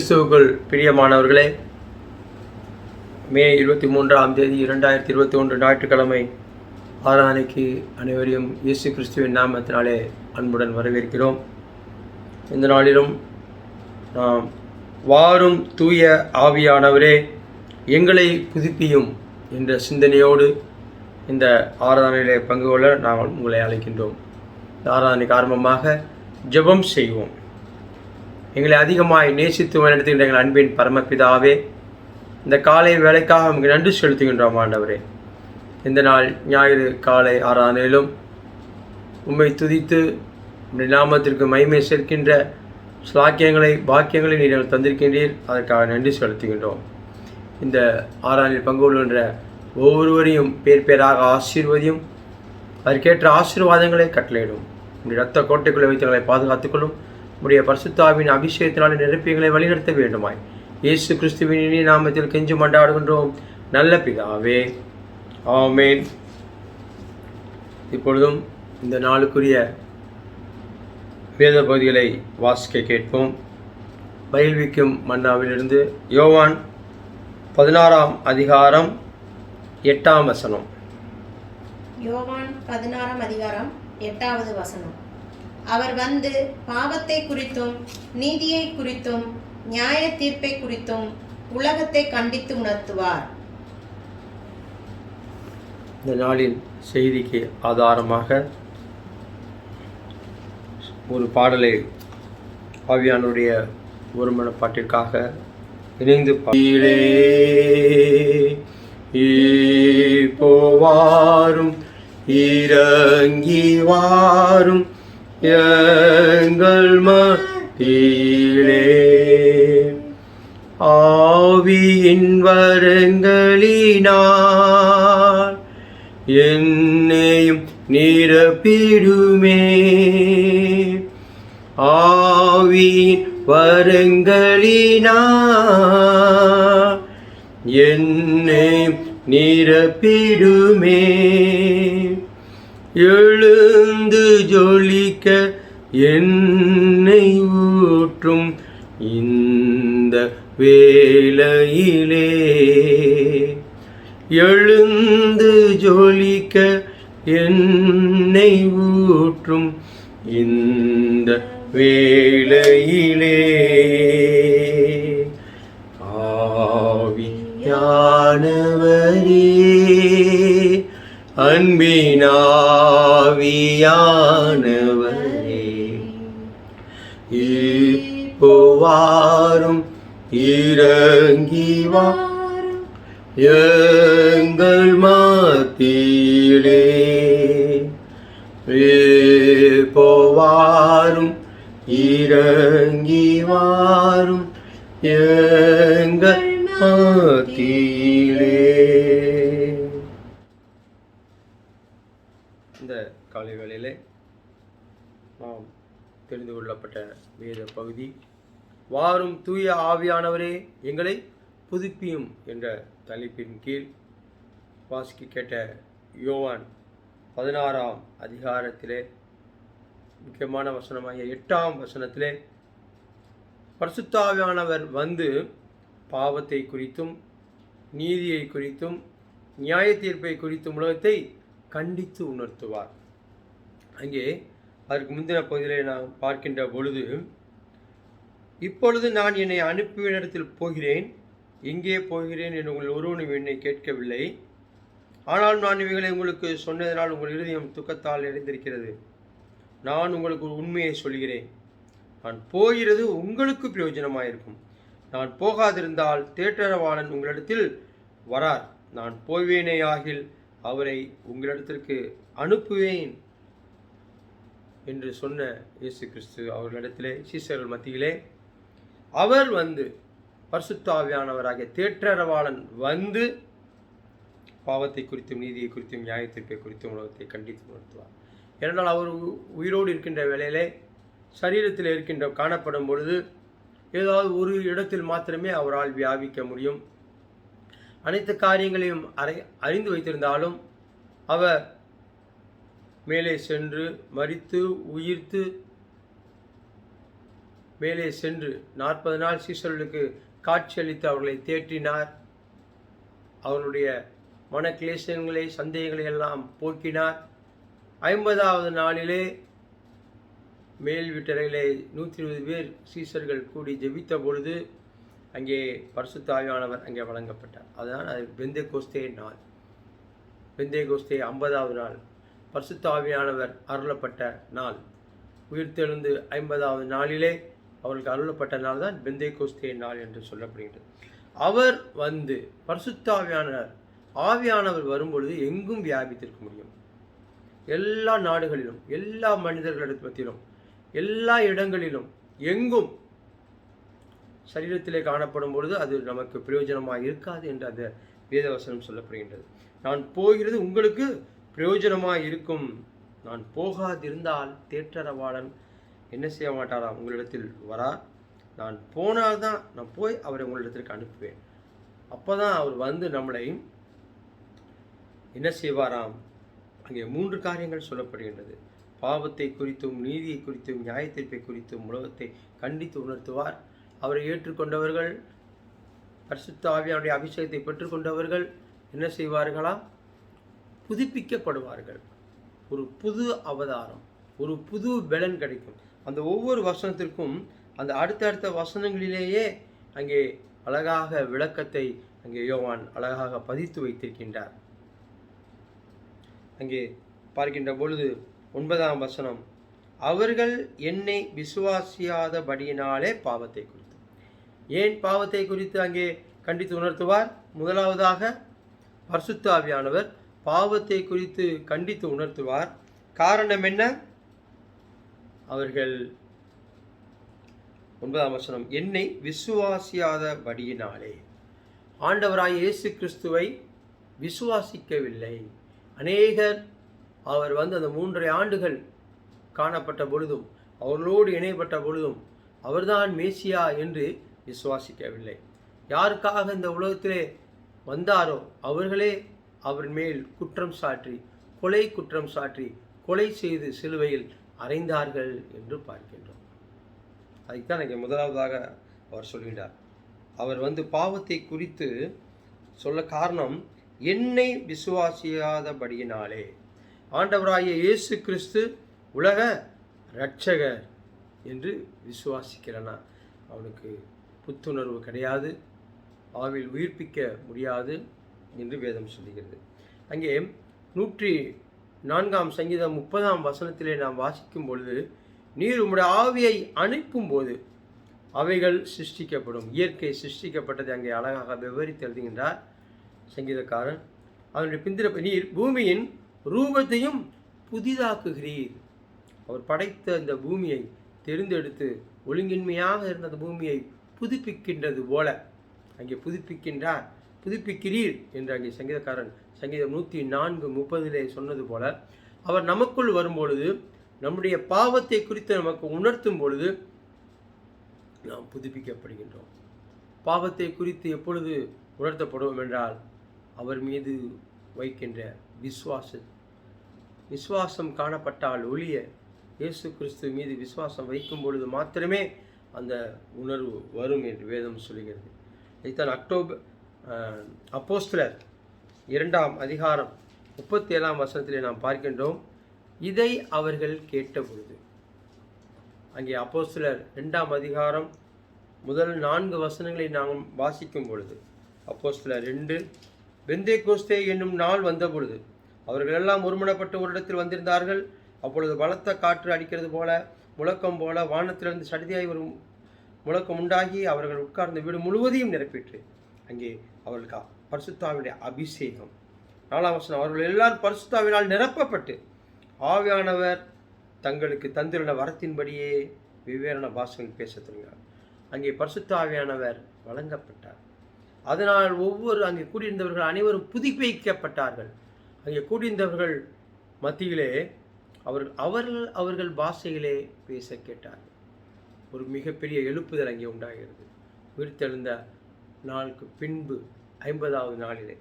கிறிஸ்துவுக்குள் பிரியமானவர்களே, மே 23 2021 ஞாயிற்றுக்கிழமை ஆராதனைக்கு அனைவரையும் இயேசு கிறிஸ்துவின் நாமத்தினாலே அன்புடன் வரவேற்கிறோம். இந்த நாளிலும் நாம் வாரும் தூய ஆவியானவரே எங்களை புதுப்பியும் என்ற சிந்தனையோடு இந்த ஆராதனையிலே பங்கு கொள்ள நாங்கள் உங்களை அழைக்கின்றோம். இந்த ஆராதனைக்கு ஆரம்பமாக ஜெபம் செய்வோம். எங்களை அதிகமாய் நேசித்து வழிநடத்துகின்ற எங்கள் அன்பின் பரமபிதாவே, இந்த காலை வேலைக்காக நமக்கு நன்றி செலுத்துகின்றோம். ஆண்டவரே, இந்த நாள் ஞாயிறு காலை ஆராதனையிலும் உம்மை துதித்து உம்முடைய நாமத்திற்கு மகிமை சேர்க்கின்ற ஸ்லாக்கியங்களை பாக்கியங்களை நீங்கள் தந்திருக்கின்றீர். அதற்காக நன்றி செலுத்துகின்றோம். இந்த ஆராதனையில் பங்கு கொள்கின்ற ஒவ்வொருவரையும் பேர் பேராக ஆசீர்வதியும், அதற்கேற்ற ஆசீர்வாதங்களை கட்டளையிடும். உங்களுடைய இரத்த கோட்டைக்குள்ளே வைத்தவர்களை பாதுகாத்துக்கொள்ளும். உடைய பரிசுத்தாவின் அபிஷேகத்தினால் நிரப்பியங்களை வழிநடத்த வேண்டுமாய் இயேசு கிறிஸ்துவின் இனி நாமத்தில் கெஞ்சி மண்டாடுகின்றோம் நல்ல பிதாவே, ஆமேன். இப்பொழுதும் இந்த நாளுக்குரிய வேத பகுதிகளை வாசிக்க கேட்போம். பயில்விக்கும் மன்னாவிலிருந்து யோவான் 16 அதிகாரம் 8 வசனம். யோவான் 16 அதிகாரம் 8 வசனம். அவர் வந்து பாவத்தை குறித்தும் நீதியை குறித்தும் நியாய தீர்ப்பை குறித்தும் உலகத்தை கண்டித்து உணர்த்துவார். இந்த நாளின் செய்திக்கு ஆதாரமாக ஒரு பாடலை ஆவியானுடைய ஒரு மனப்பாட்டிற்காக இணைந்து போவாரும் இறங்கி வாரும் எங்கள் மத்தியிலே ஆவியின் வரங்களினால் என்னையும் நிரப்பிடுமே. ஆவியின் வரங்களினால் என்னையும் நிரப்பிடுமே. எழுந்து ஜொலிக்க என்னை ஊற்றும் இந்த வேளையிலே, எழுந்து ஜொலிக்க என்னை ஊற்றும் இந்த வேளையிலே. ஆவியானவரே, அன்பினாவியானவரே, இப்போவாரும் இறங்கி வாரும் எங்கள் மத்தியிலே. இப்போவாரும் இறங்கி வாரும் எங்கள் மத்தியிலே. இந்த காலை வேளையிலே நாம் தெரிந்து கொள்ளப்பட்ட வேத பகுதி வாரும் தூய ஆவியானவரே எங்களை புதுப்பியும் என்ற தலைப்பின் கீழ் வாசிக்க கேட்ட யோவான் 16 அதிகாரத்திலே முக்கியமான வசனமாகிய 8 வசனத்திலே பரிசுத்த ஆவியானவர் வந்து பாவத்தை குறித்தும் நீதியை குறித்தும் நியாய தீர்ப்பை குறித்தும் உலகத்தை கண்டித்து உணர்த்துவார். அங்கே அதற்கு முந்தின பகுதியிலே நாம் பார்க்கின்ற பொழுது, இப்பொழுது நான் என்னை அனுப்பிய இடத்தில் போகிறேன், எங்கே போகிறேன் என்று உங்கள் ஒருவனும் என்னை கேட்கவில்லை. ஆனால் நான் இவைகளை உங்களுக்கு சொன்னதனால் உங்கள் இருதயம் துக்கத்தால் நிறைந்திருக்கிறது. நான் உங்களுக்கு ஒரு உண்மையை சொல்கிறேன், நான் போகிறது உங்களுக்கு பிரயோஜனமாயிருக்கும். நான் போகாதிருந்தால் தேற்றரவாளன் உங்களிடத்தில் வரார். நான் போவேனேயாகில் அவரை உங்களிடத்திற்கு அனுப்புவேன் என்று சொன்ன இயேசு கிறிஸ்து அவர்களிடத்திலே சீசர்கள் மத்தியிலே அவர் வந்து பரிசுத்த ஆவியானவராகிய தேற்றரவாளன் வந்து பாவத்தை குறித்தும் நீதியை குறித்தும் நியாய தீர்ப்பை குறித்தும் உலகத்தை கண்டித்து உணர்த்துவார். ஏனென்றால் அவர் உயிரோடு இருக்கின்ற வேளையிலே சரீரத்தில் இருக்கின்ற காணப்படும் பொழுது ஏதாவது ஒரு இடத்தில் மாத்திரமே அவரால் வியாபிக்க முடியும். அனைத்து காரியங்களையும் அறிந்து வைத்திருந்தாலும் அவர் மேலே சென்று மரித்து உயிர்த்து மேலே சென்று 40 நாள் சீசர்களுக்கு காட்சியளித்து அவர்களை தேற்றினார். அவருடைய மனக்லேசங்களை சந்தேகங்களை எல்லாம் போக்கினார். 50வது நாளிலே மேல் வீட்டறையிலே 120 பேர் சீசர்கள் கூடி ஜெபித்த பொழுது அங்கே பரிசுத்த ஆவியானவர் அங்கே வழங்கப்பட்டார். அதுதான் அது பெந்தேகோஸ்தே நாள். பெந்தேகோஸ்தே 50வது நாள் பரிசுத்த ஆவியானவர் அருளப்பட்ட நாள். உயிர்த்தெழுந்து 50வது நாளிலே அவர்களுக்கு அருளப்பட்ட நாள் தான் பெந்தேகோஸ்தே நாள் என்று சொல்லப்படுகின்றது. அவர் வந்து பரிசுத்த ஆவியானவர் வரும்பொழுது எங்கும் வியாபித்திருக்க முடியும். எல்லா நாடுகளிலும், எல்லா மனிதர்களிடத்திலும், எல்லா இடங்களிலும், எங்கும் சரீரத்திலே காணப்படும் பொழுது அது நமக்கு பிரயோஜனமாக இருக்காது என்று அந்த வேதவசனம் சொல்லப்படுகின்றது. நான் போகிறது உங்களுக்கு பிரயோஜனமாக இருக்கும். நான் போகாதிருந்தால் தேற்றரவாளன் என்ன செய்ய மாட்டாராம், உங்களிடத்தில் வரார். நான் போனால்தான், நான் போய் அவரை உங்களிடத்திற்கு அனுப்புவேன். அப்போ தான் அவர் வந்து நம்மளை என்ன செய்வாராம். அங்கே 3 காரியங்கள் சொல்லப்படுகின்றது. பாவத்தை குறித்தும், நீதியை குறித்தும், நியாயத்தீர்ப்பை குறித்தும் உலகத்தை கண்டித்து உணர்த்துவார். அவரை ஏற்றுக்கொண்டவர்கள், பரிசுத்த ஆவியானுடைய அபிஷேகத்தை பெற்றுக்கொண்டவர்கள் என்ன செய்வார்களாம், புதுப்பிக்கப்படுவார்கள். ஒரு புது அவதாரம், ஒரு புது பலன் கிடைக்கும். அந்த ஒவ்வொரு வசனத்திற்கும் அந்த அடுத்தடுத்த வசனங்களிலேயே அங்கே அழகாக விளக்கத்தை அங்கே யோவான் அழகாக பதித்து வைத்திருக்கின்றார். அங்கே பார்க்கின்ற பொழுது 9ஆம் வசனம், அவர்கள் என்னை விசுவாசியாதபடியினாலே பாவத்தை குறித்து. ஏன் பாவத்தை குறித்து அங்கே கண்டித்து உணர்த்துவார்? முதலாவதாக பரிசுத்த ஆவியானவர் பாவத்தை குறித்து கண்டித்து உணர்த்துவார். காரணம் என்ன? அவர்கள் 9ஆம் வசனம், என்னை விசுவாசியாதபடியினாலே. ஆண்டவராய் இயேசு கிறிஸ்துவை விசுவாசிக்கவில்லை. அநேகர் அவர் வந்து அந்த 3.5 ஆண்டுகள் காணப்பட்ட பொழுதும், அவர்களோடு இணைப்பட்ட பொழுதும் அவர்தான் மேசியா என்று விசுவாசிக்கவில்லை. யாருக்காக இந்த உலகத்திலே வந்தாரோ அவர்களே அவர் மேல் குற்றம் சாற்றி, குற்றம் சாற்றி, கொலை செய்து சிலுவையில் அறைந்தார்கள் என்று பார்க்கின்றோம். அதுதான் இங்கே முதலாவதாக அவர் சொல்கின்றார். அவர் வந்து பாவத்தை குறித்து சொல்ல காரணம், என்னை விசுவாசியாதபடியினாலே. ஆண்டவராகிய இயேசு கிறிஸ்து உலக இரட்சகர் என்று விசுவாசிக்கிறனா அவனுக்கு புத்துணர்வு கிடையாது, ஆவில் உயிர்ப்பிக்க முடியாது என்று வேதம் சொல்லுகிறது. அங்கே 104ஆம் சங்கீதம் 30ஆம் வசனத்திலே நாம் வாசிக்கும் பொழுது, நீர் உம்முடைய ஆவியை அனுப்பும் போது அவைகள் சிருஷ்டிக்கப்படும். இயற்கை சிருஷ்டிக்கப்பட்டதை அங்கே அழகாக விவரித்து எழுதுகின்றார் சங்கீதக்காரன். அதனுடைய பிந்திர, நீர் பூமியின் ரூபத்தையும் புதிதாக்குகிறீர். அவர் படைத்த இந்த பூமியை தெரிந்தெடுத்து ஒழுங்கின்மையாக இருந்த அந்த பூமியை புதுப்பிக்கின்றது போல அங்கே புதுப்பிக்கிறீர் என்று அங்கே சங்கீதக்காரன் சங்கீதம் 104:30 சொன்னது போல, அவர் நமக்குள் வரும்பொழுது, நம்முடைய பாவத்தை குறித்து நமக்கு உணர்த்தும் பொழுது நாம் புதுப்பிக்கப்படுகின்றோம். பாவத்தை குறித்து எப்பொழுது உணர்த்தப்படுவோம் என்றால், அவர் மீது வைக்கின்ற விசுவாசம் காணப்பட்டால் ஒழிய, இயேசு கிறிஸ்து மீது விசுவாசம் வைக்கும் பொழுது மாத்திரமே அந்த உணர்வு வரும் என்று வேதம் சொல்கிறது. இதைத்தான் அப்போஸ்தலர் 2ஆம் அதிகாரம் 37ஆம் வசனத்திலே நாம் பார்க்கின்றோம். இதை அவர்கள் கேட்ட பொழுது, அங்கே அப்போஸ்தலர் 2ஆம் அதிகாரம் முதல் 4 வசனங்களை நாம் வாசிக்கும் பொழுது, அப்போஸ்தலர் 2, பெந்தேகோஸ்தே என்னும் நாள் வந்த பொழுது அவர்கள் எல்லாம் ஒருமனப்பட்டு ஒரு இடத்தில் வந்திருந்தார்கள். அப்பொழுது பலத்த காற்று அடிக்கிறது போல, முழக்கம் போல வானத்திலிருந்து சடிதியாய் ஒரு முழக்கம் உண்டாகி அவர்கள் உட்கார்ந்த வீடு முழுவதையும் நிரப்பிற்று. அங்கே அவர்களுக்கு பரிசுத்தாவினுடைய அபிஷேகம். 4ஆம் வசனம், அவர்கள் எல்லாரும் பரிசுத்தாவினால் நிரப்பப்பட்டு ஆவியானவர் தங்களுக்கு தந்திருந்த வரத்தின்படியே வெவ்வேறான பாஷைகள் பேசத் தொடங்கினார். அங்கே பரிசுத்த ஆவியானவர் வழங்கப்பட்டார். அதனால் அங்கே கூடியிருந்தவர்கள் அனைவரும் புதுப்பிக்கப்பட்டார்கள். அங்கே கூடியிருந்தவர்கள் மத்தியிலே அவர்கள் பாஷைகளே பேச கேட்டார்கள். ஒரு மிகப்பெரிய எழுப்புதல் அங்கே உண்டாகிறது. உயிர்த்தெழுந்த நாளுக்கு பின்பு 50வது நாளிலே.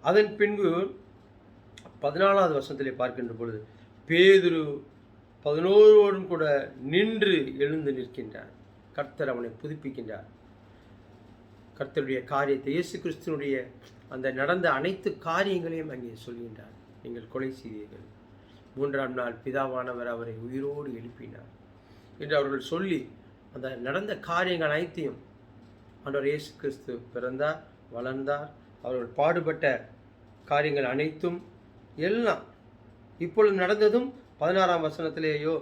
அதன் பின்பு 14வது வசனத்திலே பார்க்கின்ற பொழுது, பேதுரு 11 கூட நின்று எழுந்து நிற்கின்றார். கர்த்தர் அவனை புதுப்பிக்கின்றார். கர்த்தருடைய காரியத்தை, இயேசு கிறிஸ்துவனுடைய அந்த நடந்த அனைத்து காரியங்களையும் அங்கே சொல்கின்றார். நீங்கள் கொலை செய்தீர்கள், 3ஆம் நாள் பிதாவானவர் அவரை உயிரோடு எழுப்பினார் என்று அவர்கள் சொல்லி அந்த நடந்த காரியங்கள் அனைத்தையும், ஆண்டவர் இயேசு கிறிஸ்து பிறந்தார், வளர்ந்தார், அவர்கள் பாடுபட்ட காரியங்கள் அனைத்தும் எல்லாம் இப்பொழுது நடந்ததும் 16ஆம் வசனத்திலேயோ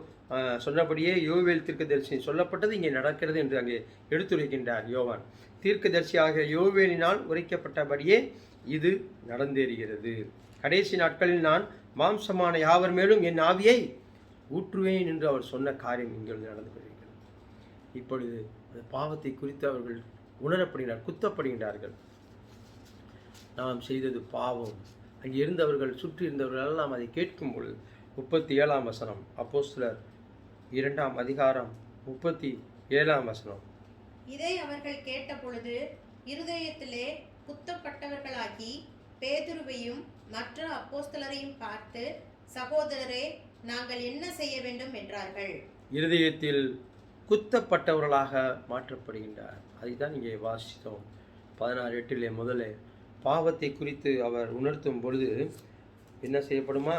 சொன்னபடியே யோவேல் தீர்க்கதரிசி சொல்லப்பட்டது இங்கே நடக்கிறது என்று அங்கே எடுத்துரைக்கின்றார் யோவான். தீர்க்கதரிசியாக யோவேலினால் உரைக்கப்பட்டபடியே இது நடந்தேறுகிறது. கடைசி நாட்களில் நான் மாம்சமான யாவர் மேலும் என் ஆவியை ஊற்றுவேன் என்று அவர் சொன்ன காரியம் இங்கே நடந்து கொண்டிருக்கிறது. இப்பொழுது அந்த பாவத்தை குறித்து அவர்கள் உணரப்படுகிறார், குத்தப்படுகின்றார்கள். நாம் செய்தது பாவம். அங்கே இருந்தவர்கள், சுற்றி இருந்தவர்கள் எல்லாம் அதை கேட்கும் பொழுது 37ஆம் வசனம், அப்போஸ்தலர் 2ஆம் அதிகாரம் 37ஆம் வசனம். இதை அவர்கள் கேட்டபொழுது இருதயத்திலே குத்தப்பட்டவர்களாகி பேதுருவையும் மற்ற அப்போஸ்தலரையும் பார்த்து, சகோதரரே, நாங்கள் என்ன செய்ய வேண்டும் என்றார்கள். இருதயத்தில் குத்தப்பட்டவர்களாக மாற்றப்படுகின்றார். அதைத்தான் இங்கே வாசித்தோம். 16:8 முதல்ல பாவத்தை குறித்து அவர் உணர்த்தும் பொழுது என்ன செய்யப்படுமா?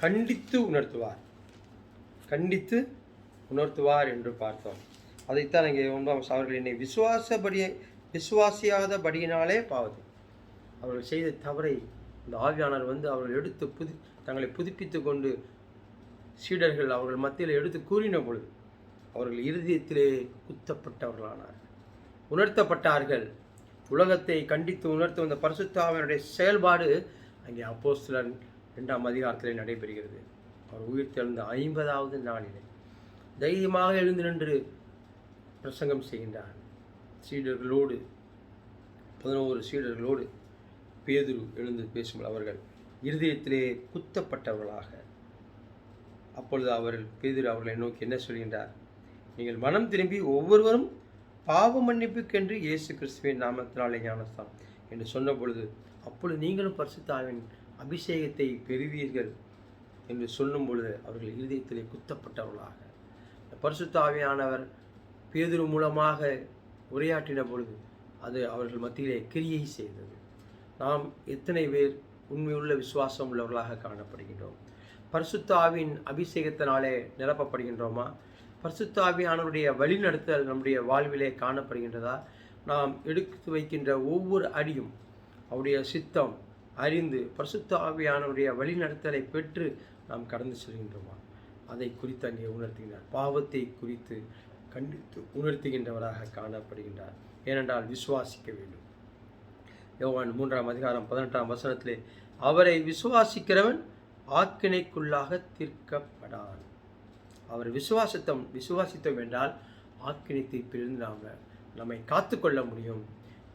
கண்டித்து உணர்த்துவார், கண்டித்து உணர்த்துவார் என்று பார்த்தோம். அதைத்தான் இங்கே 9ஆம் அவர்கள் என்னை விசுவாசியாதபடியினாலே பாவத்தை, அவர்கள் செய்த தவறை இந்த ஆவியானவர் அவர்கள் எடுத்து தங்களை புதுப்பித்து கொண்டு சீடர்கள் அவர்கள் மத்தியில் எடுத்து கூறின பொழுது அவர்கள் இருதயத்திலே குத்தப்பட்டவர்களானார், உணர்த்தப்பட்டார்கள். உலகத்தை கண்டித்து உணர்த்தும் அந்த பரிசுத்த ஆவியானவருடைய செயல்பாடு அங்கே அப்போஸ்தலர் 2ஆம் அதிகாரத்திலே நடைபெறுகிறது. அவர் உயிர்த்தெழுந்த 50வது நாளிலே தைரியமாக எழுந்து நின்று பிரசங்கம் செய்கின்றார். சீடர்களோடு 11 சீடர்களோடு பேதுரு எழுந்து பேசும்போது அவர்கள் இருதயத்திலே குத்தப்பட்டவர்களாக, அப்பொழுது பேதுரு அவர்களை நோக்கி என்ன சொல்கின்றார்? நீங்கள் மனம் திரும்பி ஒவ்வொருவரும் பாவ மன்னிப்புக்கென்று இயேசு கிறிஸ்துவின் நாமத்தினாலே ஞானஸ்தானம் என்று சொன்ன பொழுது, அப்பொழுது நீங்களும் பரிசுத்த ஆவியின் அபிஷேகத்தை பெறுவீர்கள் என்று சொல்லும் பொழுது அவர்கள் இருதயத்திலே குத்தப்பட்டவர்களாக, பரிசுத்த ஆவியானவர் பேதுரு மூலமாக உரையாற்றின பொழுது அது அவர்கள் மத்தியிலே கிரியை செய்தது. நாம் எத்தனை பேர் உண்மையுள்ள விசுவாசம் உள்ளவர்களாக காணப்படுகின்றோம்? பரிசுத்த ஆவியின் அபிஷேகத்தினாலே நிரப்பப்படுகின்றோமா? பரிசுத்த ஆவியானவருடைய வழிநடத்தல் நம்முடைய வாழ்விலே காணப்படுகின்றதா? நாம் எடுத்து வைக்கின்ற ஒவ்வொரு அடியும் அவருடைய சித்தம் அறிந்து பரிசுத்த ஆவியானவருடைய வழிநடத்தலை பெற்று நாம் கடந்து செல்கின்றோமா? அதை குறித்து அங்கே உணர்த்துகின்றார். பாவத்தை குறித்து கண்டித்து உணர்த்துகின்றவராக காணப்படுகின்றார். ஏனென்றால் விசுவாசிக்க வேண்டும். யோவான் 3ஆம் அதிகாரம் 18ஆம் வசனத்திலே, அவரை விசுவாசிக்கிறவன் ஆக்கினைக்குள்ளாக தீர்க்கப்படான். அவர் விசுவாசித்தோம் என்றால் ஆக்கினை தீர்ப்பிலிருந்து நம்மை காத்து கொள்ள முடியும்,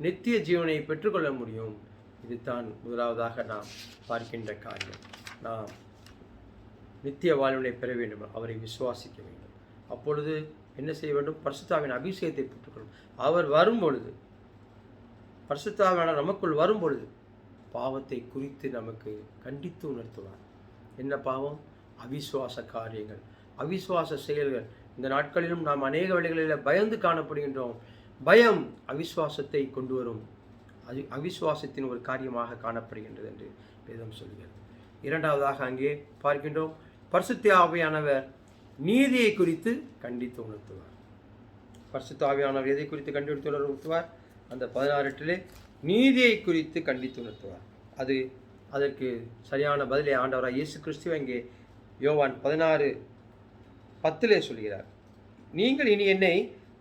நித்திய ஜீவனை பெற்றுக்கொள்ள முடியும். இதுதான் முதலாவதாக நாம் பார்க்கின்ற காரியம். நாம் நித்திய வாழ்வினை பெற வேண்டும், அவரை விசுவாசிக்க வேண்டும். அப்பொழுது என்ன செய்ய வேண்டும்? பரிசுத்த ஆவியின் அபிஷேகத்தை பெற்றுக்கொள்ளும். அவர் வரும்பொழுது, பரிசுத்த ஆவியானவர் நமக்குள் வரும்பொழுது பாவத்தை குறித்து நமக்கு கண்டித்து உணர்த்துவார். என்ன பாவம்? அவிசுவாச காரியங்கள், அவிசுவாச செயல்கள். இந்த நாட்களிலும் நாம் அநேக வேளைகளில் பயந்து காணப்படுகின்றோம். பயம் அவிசுவாசத்தை கொண்டு வரும், அது அவிசுவாசத்தின் ஒரு காரியமாக காணப்படுகின்றது என்று வேதம் சொல்கிறது. இரண்டாவதாக அங்கே பார்க்கின்றோம், பரிசுத்த ஆவியானவர் நீதியை குறித்து கண்டித்து உணர்த்துவார். பரிசுத்த ஆவியானவர் எதை குறித்து கண்டித்து உணர்த்துவார்? அந்த 16 நீதியை குறித்து கண்டித்து உணர்த்துவார். அதற்கு சரியான பதிலை ஆண்டவராக இயேசு கிறிஸ்துவ இங்கே யோவான் 16:10 சொல்கிறார். நீங்கள் இனி என்னை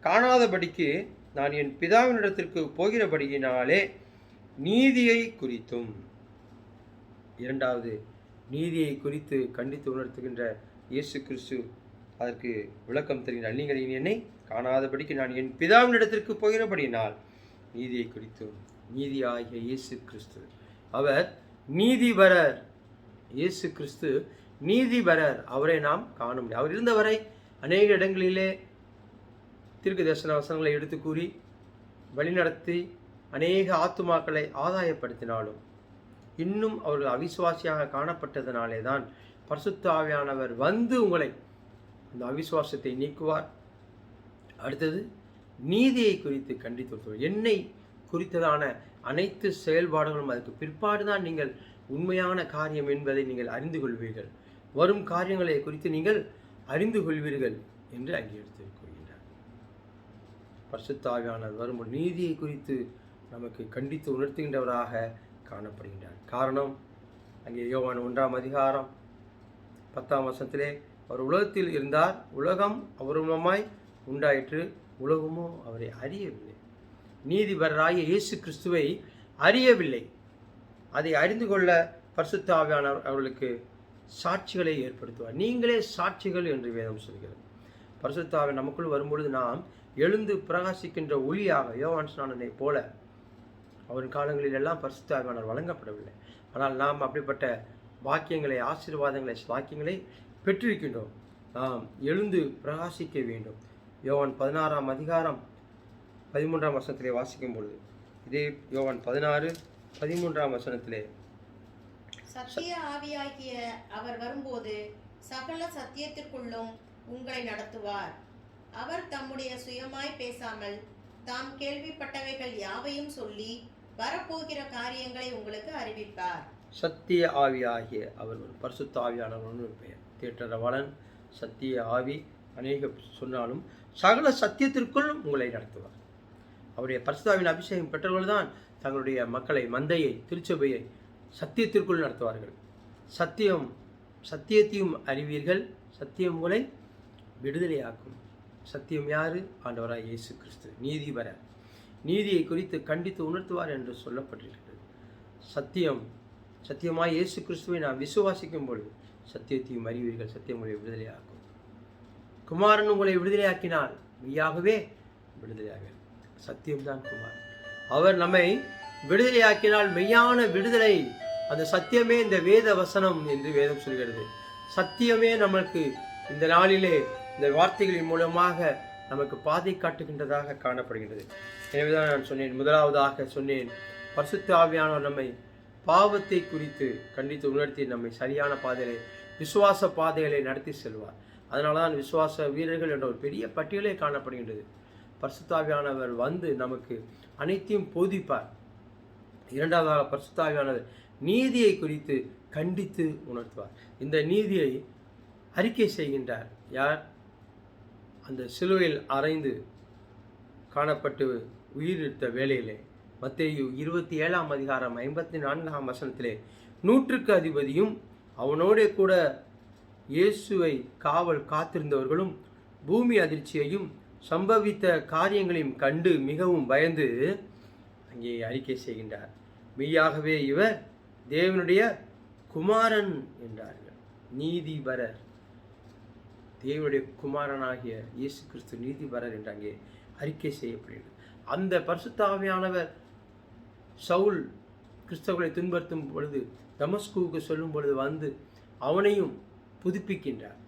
காணாதபடிக்கு நான் என் பிதாவினிடத்திற்கு போகிறபடியினாலே நீதியை குறித்தும். இரண்டாவது, நீதியை குறித்து கண்டித்து உணர்த்துகின்ற இயேசு கிறிஸ்து அதற்கு விளக்கம் தருகிறார். நீங்கள் இனி என்னை காணாதபடிக்கு நான் என் பிதாவினிடத்திற்கு போகிறபடியினால் நீதியை குறித்தும். நீதியாகிய இயேசு கிறிஸ்து அவர் நீதிபரர். இயேசு கிறிஸ்து நீதிபரர். அவரை நாம் காண முடியும். அவர் இருந்தவரை அநேக இடங்களிலே தீர்க்க தரிசன வசனங்களை எடுத்து கூறி வழிநடத்தி அநேக ஆத்துமாக்களை ஆதாயப்படுத்தினாலும் இன்னும் அவர்கள் அவிசுவாசியாக காணப்பட்டதனாலே தான் பரிசுத்த ஆவியானவர் உங்களை அந்த அவிசுவாசத்தை நீக்குவார். அடுத்தது நீதியை குறித்து கண்டித்து உணர்த்துவார். என்னை குறித்ததான அனைத்து செயல்பாடுகளும் அதுக்கு பிற்பாடு தான் நீங்கள் உண்மையான காரியம் என்பதை நீங்கள் அறிந்து கொள்வீர்கள். வரும் காரியங்களை குறித்து நீங்கள் அறிந்து கொள்வீர்கள் என்று அங்கே எடுத்துக் கொள்கின்றார். பரிசுத்த ஆவியானவர் வரும்போது நீதியை குறித்து நமக்கு கண்டித்து உணர்த்துகின்றவராக காணப்படுகின்றார். காரணம், அங்கே யோவான் 1:10 அவர் உலகத்தில் இருந்தார், உலகம் அவர் மூலமாய் உண்டாயிற்று, உலகமோ அவரை அறியவில்லை. நீதிபரராகிய இயேசு கிறிஸ்துவை அறியவில்லை. அதை அறிந்து கொள்ள பரிசுத்த ஆவியானவர் அவர்களுக்கு சாட்சிகளை ஏற்படுத்துவார். நீங்களே சாட்சிகள் என்று வேதம் சொல்கிறது. பரிசுத்த ஆவி நமக்குள் வரும்பொழுது நாம் எழுந்து பிரகாசிக்கின்ற ஒளியாக யோவான் ஸ்நானனை போல அவரின் காலங்களில் எல்லாம் பரிசுத்த ஆவியானவர் வழங்கப்படவில்லை. ஆனால் நாம் அப்படிப்பட்ட வாக்கியங்களை, ஆசீர்வாதங்களை, வாக்கியங்களை பெற்றிருக்கின்றோம். நாம் எழுந்து பிரகாசிக்க வேண்டும். யோவான் 16:13 வாசிக்கும் பொழுது, இதே யோவான் 16:13 சத்திய ஆவியாகிய அவர் வரும்போது சகல சத்தியத்திற்குள்ளும் உங்களை நடத்துவார். அவர் தம்முடைய சுயமாய் பேசாமல் தாம் கேள்விப்பட்டவைகள் யாவையும் சொல்லி வரப்போகிற காரியங்களை உங்களுக்கு அறிவிப்பார். சத்திய ஆவியாகிய அவர் பரிசுத்த ஆவியானவர் பெயர். தேற்றரவாளன், சத்திய ஆவி அநேக சொன்னாலும் சகல சத்தியத்திற்குள் உங்களை நடத்துவார். அவருடைய பரிசுத்த ஆவியின் அபிஷேகம் பெற்றவர்கள் தான் தங்களுடைய மக்களை, மந்தையை, திருச்சபையை சத்தியத்திற்குள் நடத்துவார்கள். சத்தியத்தையும் அறிவீர்கள், சத்தியம் உங்களை விடுதலையாக்கும். சத்தியம் யாரு? ஆண்டவராய் இயேசு கிறிஸ்து. நீதிபரர், நீதியை குறித்து கண்டித்து உணர்த்துவார் என்று சொல்லப்பட்டிருக்கிறது. சத்தியமாய் இயேசு கிறிஸ்துவை நாம் விசுவாசிக்கும் பொழுது சத்தியத்தையும் அறிவீர்கள், சத்தியம் உங்களை விடுதலையாக்கும். குமாரன் உங்களை விடுதலையாக்கினால் மெய்யாகவே விடுதலையாக. சத்தியம்தான் குமாரன். அவர் நம்மை விடுதலையாக்கினால் மெய்யான விடுதலை. அந்த சத்தியமே இந்த வேத வசனம் என்று வேதம் சொல்கிறது. சத்தியமே நமக்கு இந்த நாளிலே இந்த வார்த்தைகளின் மூலமாக நமக்கு பாதை காட்டுகின்றதாக காணப்படுகின்றது. எனவேதான் நான் சொன்னேன், முதலாவதாக சொன்னேன், பரிசுத்த ஆவியானவர் நம்மை பாவத்தை குறித்து கண்டித்து உணர்த்தி நம்மை சரியான பாதையிலே, விசுவாச பாதைகளை நடத்தி செல்வார். அதனால தான் விசுவாச வீரர்கள் என்ற ஒரு பெரிய பட்டியலே காணப்படுகின்றது. பரிசுத்த ஆவியானவர் வந்து நமக்கு அனைத்தையும் போதிப்பார். இரண்டாவதாக பரிசுத்த ஆவியானவர் நீதியை குறித்து கண்டித்து உணர்த்துவார். இந்த நீதியை அறிக்கை செய்கின்றார். யார்? அந்த சிலுவையில் அறைந்து காணப்பட்டு உயிரிழந்த வேளையிலே மத்தேயு 27:54 100க்கு அதிபதியும் அவனோட கூட இயேசுவை காவல் காத்திருந்தவர்களும் பூமி அதிர்ச்சியையும் சம்பவித்த காரியங்களையும் கண்டு மிகவும் பயந்து அங்கே அறிக்கை செய்கின்றார். மெய்யாகவே இவர் தேவனுடைய குமாரன் என்றார்கள். நீதிபரர், தேவனுடைய குமாரனாகிய இயேசு கிறிஸ்து நீதிபரர் என்று அங்கே அறிக்கை செய்யப்படுகிறது. அந்த பரிசுத்த ஆவியானவர் சவுல் கிறிஸ்தவர்களை துன்புறுத்தும் பொழுது, தமஸ்குவுக்கு சொல்லும் பொழுது வந்து அவனையும் புதுப்பிக்கின்றார்.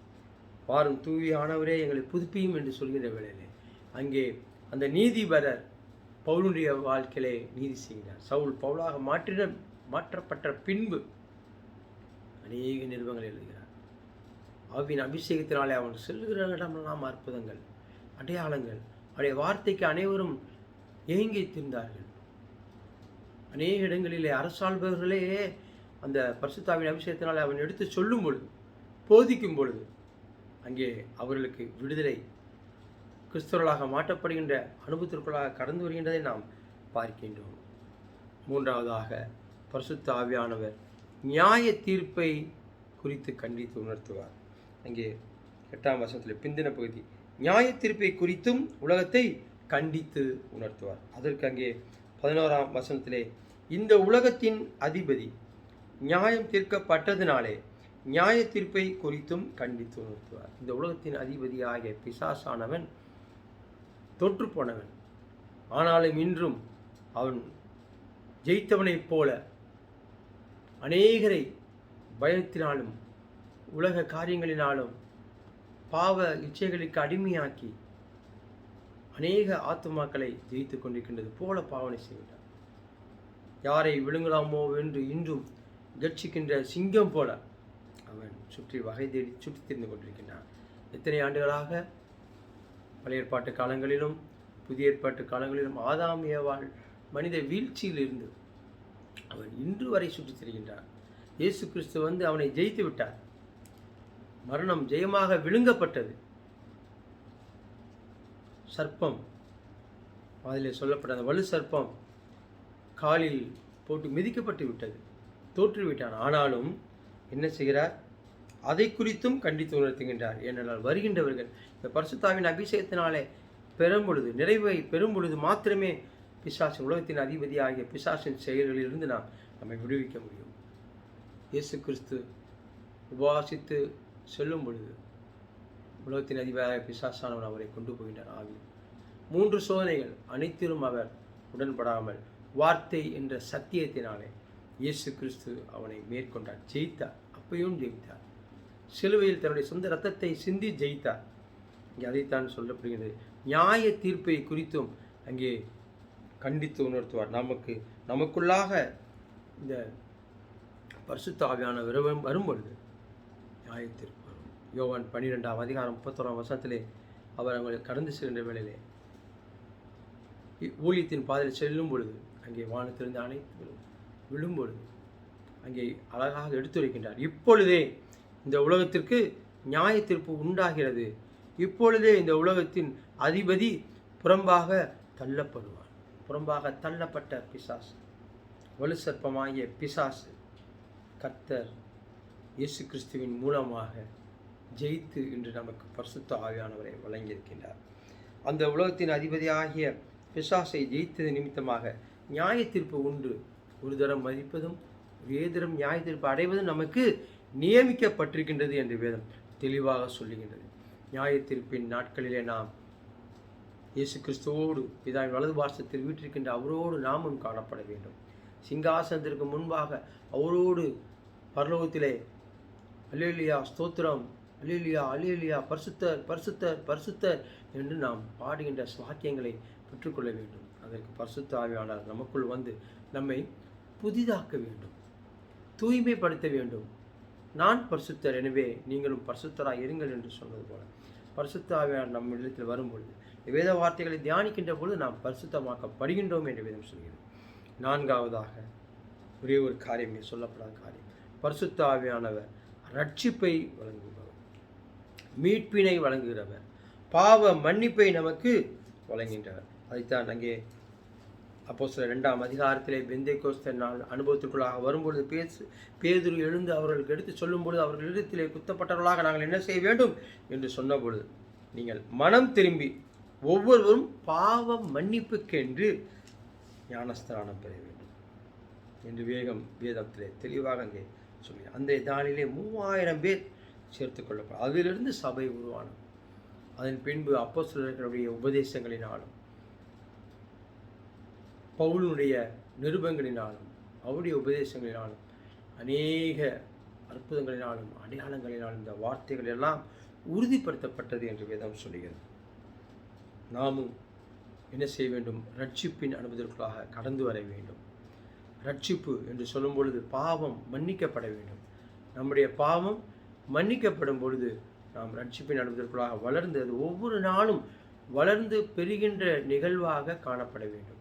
வாரும் தூவியானவரே எங்களை புதுப்பியும் என்று சொல்கின்ற வேளையிலே அங்கே அந்த நீதிபரர் பவுலுடைய வாழ்க்கையிலே நீதி செய்கிறார். சவுல் பவுலாக மாற்றப்பட்ட பின்பு அநேக நிருபங்கள் எழுதுகிறார். ஆவியின் அபிஷேகத்தினாலே அவன் செல்லுகிற இடமெல்லாம் அற்புதங்கள், அடையாளங்கள், அவருடைய வார்த்தைக்கு அனைவரும் ஏங்கி திரிந்தார்கள். அநேக இடங்களிலே அரசாள்பவர்களே அந்த பரிசுத்தாவின் அபிஷேகத்தினாலே அவன் எடுத்து சொல்லும் பொழுது, போதிக்கும் பொழுது அங்கே அவர்களுக்கு விடுதலை, கிறிஸ்தவர்களாக மாற்றப்படுகின்ற அனுபவத்திற்குள்ளாக கடந்து வருகின்றதை நாம் பார்க்கின்றோம். மூன்றாவதாக பரிசுத்த ஆவியானவர் நியாய தீர்ப்பை குறித்து கண்டித்து உணர்த்துவார். அங்கே 8 பிந்தின பகுதி, நியாய தீர்ப்பை குறித்தும் உலகத்தை கண்டித்து உணர்த்துவார். அதற்கு அங்கே 11 இந்த உலகத்தின் அதிபதி நியாயம் தீர்க்கப்பட்டதினாலே நியாய தீர்ப்பை குறித்தும் கண்டித்து உணர்த்துவார். இந்த உலகத்தின் அதிபதியாகிய பிசாசானவன் தோற்று போனவன், ஆனாலும் இன்றும் அவன் ஜெயித்தவனைப் போல அநேகரை பயத்தினாலும் உலக காரியங்களினாலும் பாவ இச்சைகளுக்கு அடிமையாக்கி அநேக ஆத்துமாக்களை ஜெயித்து கொண்டிருக்கின்றது போல பாவனை செய்கின்றார். யாரை விழுங்கலாமோ என்று இன்றும் கட்சிக்கின்ற சிங்கம் போல அவன் சுற்றி வகை தேடி சுற்றி திரிந்து கொண்டிருக்கின்றான். எத்தனை ஆண்டுகளாக பழைய ஏற்பாட்டு காலங்களிலும் புதிய ஏற்பாட்டு காலங்களிலும் ஆதாம் ஏவாள் மனித வீழ்ச்சியில் இருந்து அவன் இன்று வரை சுற்றித் திரிகின்றான். இயேசு கிறிஸ்து வந்து அவனை ஜெயித்து விட்டார். மரணம் ஜெயமாக விழுங்கப்பட்டது. சர்ப்பம், அதில் சொல்லப்பட்ட அந்த வலு சர்ப்பம் காலில் போட்டு மிதிக்கப்பட்டு விட்டது, தோற்றுவிட்டான். ஆனாலும் என்ன செய்கிறார்? அதை குறித்தும் கண்டித்து உணர்த்துகின்றார். ஏனென்றால் வருகின்றவர்கள் இந்த பரிசுத்தாவின் அபிஷேகத்தினாலே பெறும் பொழுது, நிறைவை பெறும் பொழுது மாத்திரமே பிசாசின், உலகத்தின் அதிபதி ஆகிய பிசாசின் செயல்களிலிருந்து நம்மை விடுவிக்க முடியும். இயேசு கிறிஸ்து உபவாசித்து செல்லும் பொழுது உலகத்தின் அதிபதியாக பிசாசானவன் அவரை கொண்டு போகின்றார் ஆவி. 3 சோதனைகள், அனைத்திலும் அவர் உடன்படாமல் வார்த்தை என்ற சத்தியத்தினாலே இயேசு கிறிஸ்து அவனை மேற்கொண்டார், ஜெயித்தார். அப்பையும் ஜெயித்தார். சிலுவையில் தன்னுடைய சொந்த இரத்தத்தை சிந்தி ஜெயித்தார். இங்கே அதைத்தான் சொல்லப்படுகிறது. நியாய தீர்ப்பை குறித்தும் அங்கே கண்டித்து உணர்த்துவார். நமக்குள்ளாக இந்த பரிசுத்த ஆவியானவர் வரும்பொழுது நியாய தீர்ப்பு வரும். யோவான் 12ஆம் அதிகாரம் 31ஆம் வசனத்திலே அவர் அவங்களை கடந்து செல்கின்ற வேளையிலே ஊழியத்தின் பாதையில் செல்லும் பொழுது அங்கே வானத்திலிருந்து அனைத்து விழும் பொழுது அங்கே அழகாக எடுத்துரைக்கின்றார். இப்பொழுதே இந்த உலகத்திற்கு நியாய தீர்ப்பு உண்டாகிறது. இப்பொழுதே இந்த உலகத்தின் அதிபதி புறம்பாக தள்ளப்படுவார். புறம்பாக தள்ளப்பட்ட பிசாசு, வலு சர்ப்பமாகிய பிசாசு கர்த்தர் இயேசு கிறிஸ்துவின் மூலமாக ஜெயித்து இன்று நமக்கு பரிசுத்த ஆவியானவரை வழங்கியிருக்கின்றார். அந்த உலகத்தின் அதிபதியாகிய பிசாசை ஜெயித்தது நிமித்தமாக நியாய தீர்ப்பு உண்டு. ஒரு தரம் மதிப்பதும் ஒரே தரம் நியாய தீர்ப்பு அடைவதும் நமக்கு நியமிக்கப்பட்டிருக்கின்றது என்று வேதம் தெளிவாக சொல்லுகின்றது. நியாய தீர்ப்பின் நாட்களிலே நாம் இயேசு கிறிஸ்துவோடு பிதாவின் வலது பாசத்தில் வீற்றிருக்கின்ற அவரோடு நாமும் காணப்பட வேண்டும். சிங்காசனத்திற்கு முன்பாக அவரோடு பரலோகத்திலே அல்லேலூயா ஸ்தோத்திரம், அல்லேலூயா அல்லேலூயா, பரிசுத்தர் பரிசுத்தர் பரிசுத்தர் என்று நாம் பாடுகின்ற வாக்கியங்களை பெற்றுக்கொள்ள வேண்டும். அதற்கு பரிசுத்த ஆவியானவர் நமக்குள் வந்து நம்மை புதிதாக்க வேண்டும், தூய்மைப்படுத்த வேண்டும். நான் பரிசுத்தர், எனவே நீங்களும் பரிசுத்தராக இருங்கள் என்று சொன்னது போல பரிசுத்த ஆவியானவர் நம்ம இடத்தில் வரும்பொழுது வேத வார்த்தைகளை தியானிக்கின்ற பொழுது நாம் பரிசுத்தமாக்கப்படுகின்றோம் என்று வேதம் சொல்கிறது. 4ஆவதாக ஒரே ஒரு காரியம், சொல்லப்படாத காரியம், பரிசுத்த ஆவியானவர் ரட்சிப்பை வழங்குகிறவர், மீட்பினை வழங்குகிறவர், பாவ மன்னிப்பை நமக்கு வழங்குகின்றவர். அதைத்தான் அங்கே அப்போஸ்தலர் 2ஆம் அதிகாரத்திலே பெந்தேகோஸ்தே நாள் அனுபவத்திற்குள்ளாக வரும்பொழுது பேதுரு எழுந்து அவர்களுக்கு எடுத்து சொல்லும் பொழுது அவர்களிடத்திலே குத்தப்பட்டவர்களாக நாங்கள் என்ன செய்ய வேண்டும் என்று சொன்ன பொழுது, நீங்கள் மனம் திரும்பி ஒவ்வொருவரும் பாவ மன்னிப்புக்கென்று ஞானஸ்தானம் பெற வேண்டும் என்று வேதத்திலே தெளிவாக அங்கே சொல்லி அந்த நாளிலே 3000 பேர் சேர்த்து கொள்ளப்படும். அதிலிருந்து சபை உருவானது. அதன் பின்பு அப்போஸ்தலர்களுடைய உபதேசங்களினாலும் பவுலுடைய நிருபங்களினாலும் அவருடைய உபதேசங்களினாலும் அநேக அற்புதங்களினாலும் அடையாளங்களினாலும் இந்த வார்த்தைகள் எல்லாம் உறுதிப்படுத்தப்பட்டது என்று வேதம் சொல்கிறது. நாமும் என்ன செய்ய வேண்டும்? ரட்சிப்பின் அனுபவத்திற்குள்ளாக கடந்து வர வேண்டும். ரட்சிப்பு என்று சொல்லும் பொழுது பாவம் மன்னிக்கப்பட வேண்டும். நம்முடைய பாவம் மன்னிக்கப்படும் பொழுது நாம் ரட்சிப்பின் அனுபவத்திற்குள்ளாக வளர்ந்து அது ஒவ்வொரு நாளும் வளர்ந்து பெறுகின்ற நிகழ்வாக காணப்பட வேண்டும்.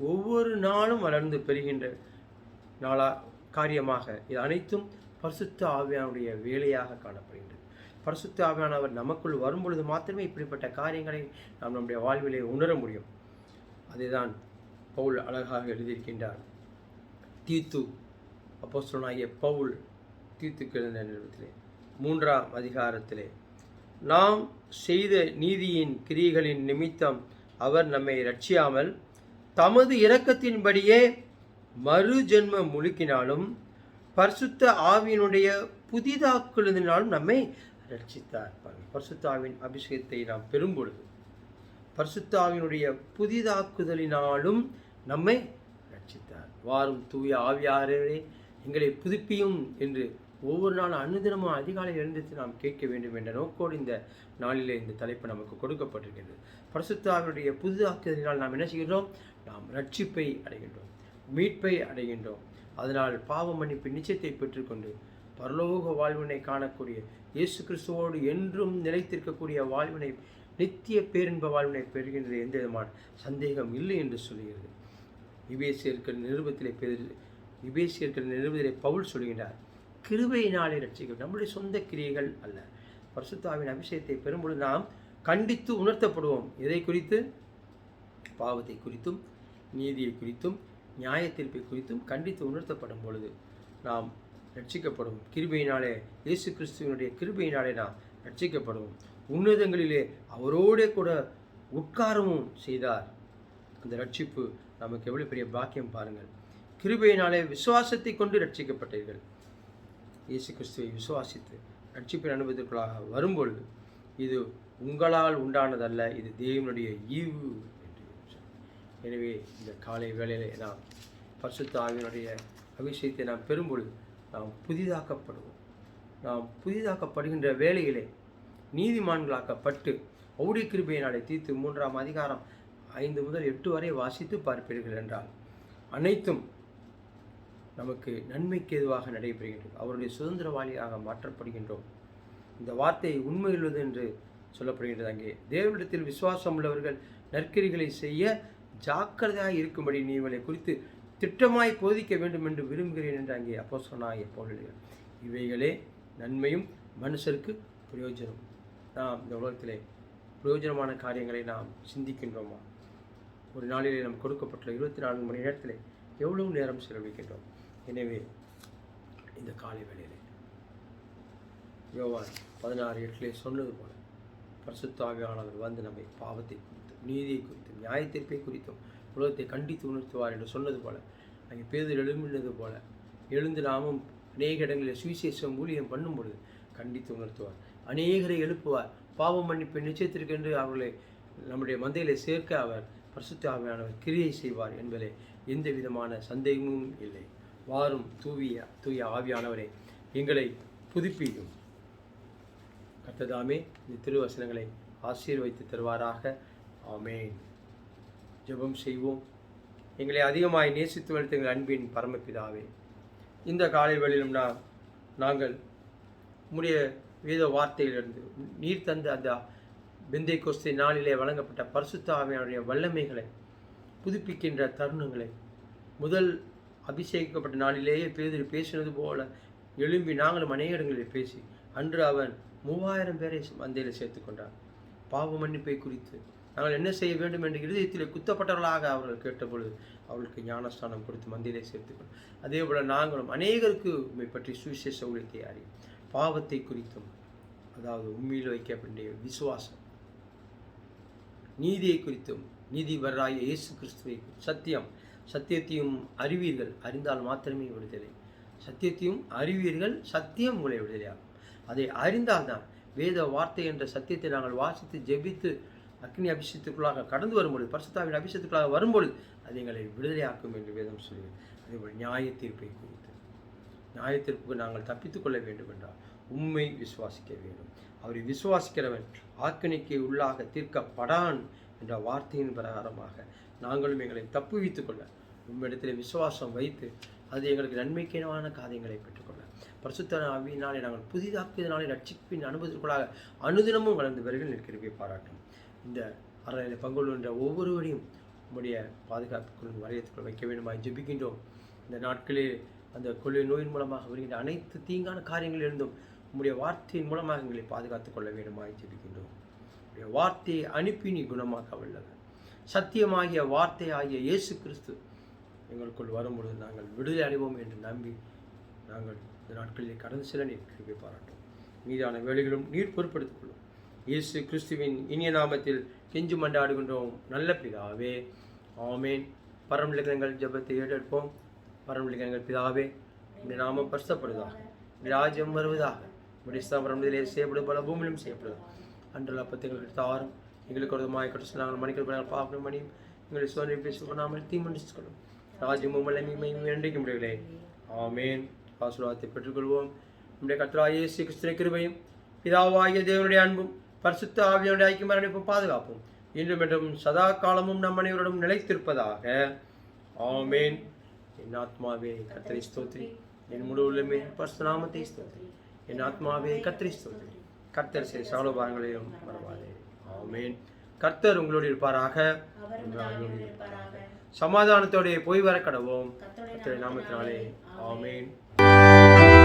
ஒவ்வொரு நாளும் வளர்ந்து பெறுகின்ற காரியமாக இது அனைத்தும் பரிசுத்த ஆவியானுடைய வேலையாக காணப்படுகின்றது. பரிசுத்த ஆவியானவர் நமக்குள் வரும்பொழுது மாத்திரமே இப்படிப்பட்ட காரியங்களை நாம் நம்முடைய வாழ்விலே உணர முடியும். அதுதான் பவுல் அழகாக எழுதியிருக்கின்றார். தீத்து, அப்போஸ்தலனாகிய பவுல் தீத்துக்கு எழுதின நிருபத்திலே 3ஆம் அதிகாரத்திலே, நாம் செய்த நீதியின் கிரியைகளின் நிமித்தம் அவர் நம்மை ரட்சியாமல் தமது இரக்கத்தின்படியே மறு ஜென்ம முழுக்கினாலும் பரிசுத்த ஆவியினுடைய புதிதாக்குதலினாலும் நம்மை ரட்சித்தார். பரிசுத்த ஆவியின் அபிஷேகத்தை நாம் பெறும் பொழுது பரிசுத்த ஆவியினுடைய புதிதாக்குதலினாலும் நம்மை ரட்சித்தார். வாரும் தூய ஆவியாரே எங்களை புதுப்பியும் என்று ஒவ்வொரு நாளும் அனுதினமும் அதிகாலை எழுந்திருத்து நாம் கேட்க வேண்டும் என்ற நோக்கோடு இந்த நாளிலே இந்த தலைப்பு நமக்கு கொடுக்கப்பட்டிருக்கிறது. பரிசுத்த ஆவியினுடைய புதிதாக்குதலினால் நாம் என்ன செய்கின்றோம்? நாம் ரட்சிப்பை அடைகின்றோம், மீட்பை அடைகின்றோம். அதனால் பாவ மன்னிப்பு நிச்சயத்தை பெற்றுக்கொண்டு பரலோக வாழ்வினை காணக்கூடிய இயேசு கிறிஸ்துவோடு என்றும் நிலைத்திருக்கக்கூடிய வாழ்வினை நித்திய பேரின்ப வாழ்வினை பெறுகின்றது, எந்த விதமான சந்தேகம் இல்லை என்று சொல்கிறது. எபேசியர்கள் நிறுவத்திலே பவுல் சொல்கின்றார், கிருபையினாலே ரட்சிக்க, நம்முடைய சொந்த கிரியைகள் அல்ல. பரிசுத்த ஆவியின் அபிஷேகத்தை பெறும்பொழுது நாம் கண்டித்து உணர்த்தப்படுவோம். எதை குறித்து? பாவத்தை குறித்தும் நீதியை குறித்தும் நியாய தீர்ப்பை குறித்தும் கண்டித்து உணர்த்தப்படும் பொழுது நாம் ரட்சிக்கப்படுவோம். கிருபையினாலே, இயேசு கிறிஸ்துவனுடைய கிருபையினாலே நாம் ரட்சிக்கப்படுவோம். உன்னதங்களிலே அவரோடே கூட உட்காரவும் செய்தார். அந்த ரட்சிப்பு நமக்கு எவ்வளவு பெரிய பாக்கியம் பாருங்கள். கிருபையினாலே விசுவாசத்தை கொண்டு ரட்சிக்கப்பட்டீர்கள். இயேசு கிறிஸ்துவை விசுவாசித்து ரட்சிப்பின் அனுபவத்திற்குள்ளாக வரும்பொழுது இது உங்களால் உண்டானதல்ல, இது தேவனுடைய ஈவு என்று. எனவே இந்த காலை வேளையிலே நாம் பரிசுத்த ஆவியினுடைய அபிஷேகத்தை நாம் பெறும்பொழுது நாம் புதிதாக்கப்படுவோம். நாம் புதிதாக்கப்படுகின்ற வேளையிலே நீதிமான்களாக்கப்பட்டு அவருடைய கிருபையினாலே தீத்து 3ஆம் அதிகாரம் 5 முதல் 8 வரை வாசித்து பார்ப்பீர்கள் என்றால் அனைத்தும் நமக்கு நன்மைக்கு எதுவாக நடைபெறுகின்றது. அவருடைய சுதந்திரவாளியாக மாற்றப்படுகின்றோம். இந்த வார்த்தை உண்மையுள்ளது என்று சொல்லப்படுகின்றது. அங்கே தேவனிடத்தில் விசுவாசம் உள்ளவர்கள் நற்கிரிகளை செய்ய ஜாக்கிரதையாக இருக்கும்படி நீங்களை குறித்து திட்டமாய் போதிக்க வேண்டும் என்று விரும்புகிறேன் என்று அங்கே அப்போஸ்தலனாகிய பவுல் எழுதுகிறார். இவைகளே நன்மையும் மனுஷருக்கு பிரயோஜனம். நாம் இந்த உலகத்திலே பிரயோஜனமான காரியங்களை நாம் சிந்திக்கின்றோமா? ஒரு நாளிலே நாம் கொடுக்கப்பட்டுள்ள 24 மணி நேரத்திலே எவ்வளவு நேரம் செலவழிக்கின்றோம்? எனவே இந்த காலை வேளையிலே யோவான் 16:8 சொன்னது போல பரிசுத்த ஆவியானவர் வந்து நம்மை பாவத்தை குறித்தும் நீதியை குறித்தும் நியாய தீர்ப்பை குறித்தும் உலகத்தை கண்டித்து உணர்த்துவார் என்று சொன்னது போல, அங்கே பேதுரு எழும்பினது போல எழுந்து நாமும் அநேக இடங்களில் சுவிசேஷம் ஊழியம் பண்ணும் பொழுது கண்டித்து உணர்த்துவார். அநேகரை எழுப்புவார். பாவம் மன்னிப்பு நிச்சயத்திற்கென்று அவர்களை நம்முடைய மந்தையிலே சேர்க்க அவர் பரிசுத்த ஆவியானவர் கிரியை செய்வார் என்பதிலே எந்த விதமான சந்தேகமும் இல்லை. வாரும் தூய ஆவியானவரை எங்களை புதுப்பிக்கும். கர்த்ததாமே இந்த திருவசனங்களை ஆசீர்வதித்து தருவாராக. ஆமென். ஜெபம் செய்வோம். எங்களை அதிகமாய் நேசித்து வளர்த்த எங்கள் அன்பின் பரமபிதாவே, இந்த காலை வேளையிலும் நாங்கள் உம்முடைய வேத வார்த்தையிலிருந்து நீர் தந்த அந்த பெந்தேகோஸ்தே நாளிலே வழங்கப்பட்ட பரிசுத்த ஆவியானுடைய வல்லமைகளை புதுப்பிக்கின்ற தருணங்களை, முதல் அபிஷேகிக்கப்பட்ட நாளிலேயே பேதுரு பேசினது போல எழும்பி நாங்களும் அநேக இடங்களில் பேசி அன்று அவன் 3000 பேரை மந்தையில் சேர்த்து கொண்டார். பாவ மன்னிப்பை குறித்து நாங்கள் என்ன செய்ய வேண்டும் என்று இருதயத்தில் குத்தப்பட்டவர்களாக அவர்கள் கேட்டபொழுது அவர்களுக்கு ஞானஸ்தானம் கொடுத்து மந்தையிலே சேர்த்துக்கொண்டார். அதே போல் நாங்களும் அநேகருக்கு உண்மை பற்றி சுவிசேஷ ஊழியத்தை அறியும். பாவத்தை குறித்தும், அதாவது உண்மையில் வைக்கப்பட்ட விசுவாசம், நீதியை குறித்தும், நீதிபரராகிய இயேசு கிறிஸ்துவை சத்தியத்தையும் அறிவீர்கள், அறிந்தால் மாத்திரமே விடுதலை. சத்தியத்தையும் அறிவீர்கள், சத்தியம் உங்களை விடுதலையாகும். அதை அறிந்தால்தான் வேத வார்த்தை என்ற சத்தியத்தை நாங்கள் வாசித்து ஜெபித்து அக்னி அபிஷேகத்துக்குள்ளாக கடந்து வரும்பொழுது, பரிசுத்தாவின் அபிஷேகத்துக்குள்ளாக வரும்பொழுது அது எங்களை விடுதலையாக்கும் என்று வேதம் சொல்கிறது. அதேபோல் நியாய தீர்ப்பை குறித்து, நியாய தீர்ப்புக்கு நாங்கள் தப்பித்துக் கொள்ள வேண்டும் என்றால் உண்மை விசுவாசிக்க வேண்டும். அவரை விசுவாசிக்கிறவன் ஆக்கினைக்கு உள்ளாக தீர்க்கப்படான் என்ற வார்த்தையின் பிரகாரமாக நாங்களும் எங்களை தப்புவித்துக் கொள்ள உம்மிடத்தில் விசுவாசம் வைத்து அது எங்களுக்கு நன்மைக்கான காரியங்களை பெற்றுக்கொள்ள பரிசுத்த ஆவியினாலே நாங்கள் புதிதாக்குவதனாலே ரட்சிப்பின் அனுபவத்திற்குள்ளாக அனுதினமும் வளர்ந்து வருகிற நிற்கிறவை பாராட்டும். இந்த அறநிலை பங்குள்ள ஒவ்வொருவரையும் உம்முடைய பாதுகாப்புக்குள் வரையத்துக்குள் வைக்க வேண்டுமாய் ஜெபிக்கின்றோம். இந்த நாட்களில் அந்த கொள்ளை நோயின் மூலமாக வருகின்ற அனைத்து தீங்கான காரியங்களிலிருந்தும் உம்முடைய வார்த்தையின் மூலமாக எங்களை பாதுகாத்துக் கொள்ள வேண்டுமாய் ஜெபிக்கின்றோம். உடைய வார்த்தையை அனுப்பி நீ குணமாக்க வல்லவர். சத்தியமாகிய வார்த்தை ஆகிய இயேசு கிறிஸ்து எங்களுக்குள் வரும்பொழுது நாங்கள் விடுதலை அடைவோம் என்று நம்பி நாங்கள் இந்த நாட்களில் கடந்து செல்ல நீர் கிருபை பாராட்டும். மீதான வேலைகளும் நீர் பொறுப்படுத்திக் கொள்ளும். இயேசு கிறிஸ்துவின் இனிய நாமத்தில் கெஞ்சு மண்டாடுகின்றோம் நல்ல பிதாவே, ஆமேன். பரமலிங்கங்கள் ஜெபத்தை ஏற்றெடுப்போம். பரமலிங்கங்கள் பிதாவே, இந்த நாமம் பரிசுத்தப்படுவதாக, ராஜ்யம் வருவதாக, உடைய பரமத்திலே செய்யப்படும் போல பூமியிலும் செய்யப்படுவதாக. அன்றுள்ள அப்பத்தை தாரும் எங்களுக்கு ஒரு மாயக்கட்டு நாங்கள் மணிக்கள் பார்க்கணும் மணியும் எங்களை சோதனை பேசி பண்ணாமல் தீமண்டிச்சுக்கொள்ளும். ராஜ்யமும் வல்லமையும் என்றைக்கு முடியவில்லை. ஆமேன். ஆசீர்வாதத்தை பெற்றுக்கொள்வோம். நம்முடைய கர்த்தராகிய இயேசு கிறிஸ்துவின் கிருபையும் பிதாவாகிய தேவனுடைய அன்பும் பரிசுத்த ஆவியானுடைய ஐக்கியம் அரவணைப்பும் பாதுகாப்பும் இன்றும் என்றும் சதா காலமும் நம் அனைவரோடும் நிலைத்திருப்பதாக. ஆமேன். என் ஆத்மாவே கர்த்தரை ஸ்தோத்திரி, என் முழு உள்ளமே பரிசுத்த நாமத்தை ஸ்தோத்திரி. என் ஆத்மாவே கர்த்தரை ஸ்தோத்திரி, கர்த்தர் செய்த சகல பாவங்களையும் மறவாதே. ஆமென். கர்த்தர் உங்களோடு இருப்பாராக. அவர் உமது ஆவியோடு இருப்பாராக. சமாதானத்தோടെ போய் வர கடவோம். கர்த்தருடைய கர்த்தருடைய நாமத்தினாலே நாமத்தினாலே ஆமென். ஆமென்.